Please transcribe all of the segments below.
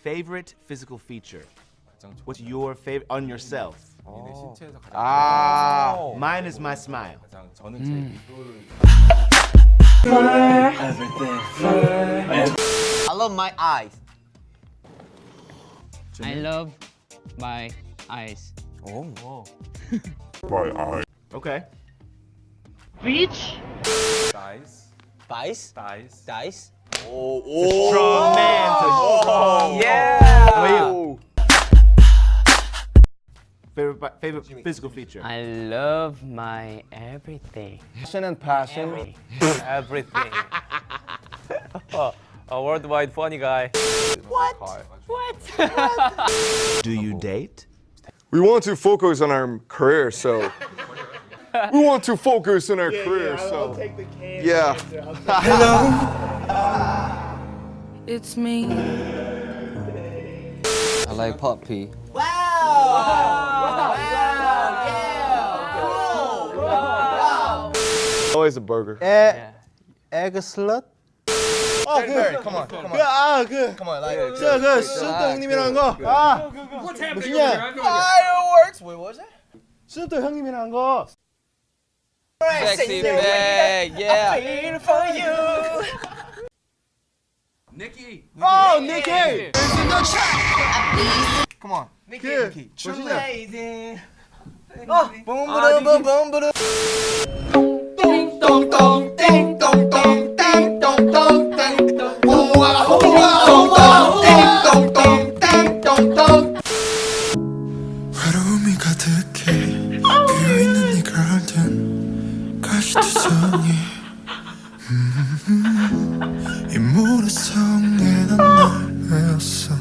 favorite physical feature? What's your favorite on yourself? Mine is my smile. I love my eyes. I love my eyes. Okay. Beach. Dice. Strong man. Yeah. How about you? Favorite physical feature? I love my everything. Passion and passion. Everything. A worldwide funny guy. What? Do you date? We want to focus on our career, so. We want to focus on our career, so. Yeah. It's me. I like puppy. Always a burger. Egg slut? Oh, good. Come on. Come on, like. 수도 형님이라는 거. 무슨냐? Fireworks. Wait, what was that? 수도 형님이라는 거. Sexy bag. Yeah. Feel for you. Nikki. Oh, Nikki. Come on. Nikki. Amazing. Boom, boom, boom, boom, boom. Ding dong dong, ding dong dong, ding dong dong, ding dong. Ding dong dong, ding dong dong, ding dong dong. 외로움이 가득해 비어있는 이 가든 가시투성이 이 모래성에 난 널 외웠어.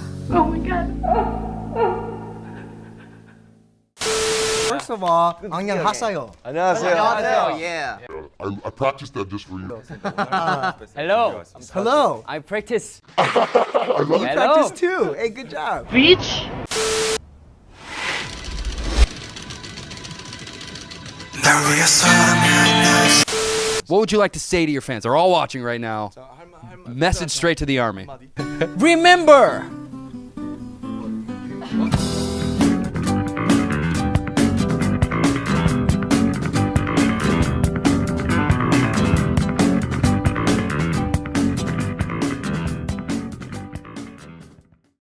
First of all, 안녕하세요. 안녕하세요. Yeah. I practiced that just for you. Hello. Hello. I practice. Practice too. Hey, good job. Beach. 날 위해서라면 What would you like to say to your fans? They're all watching right now. Message straight to the army. Remember.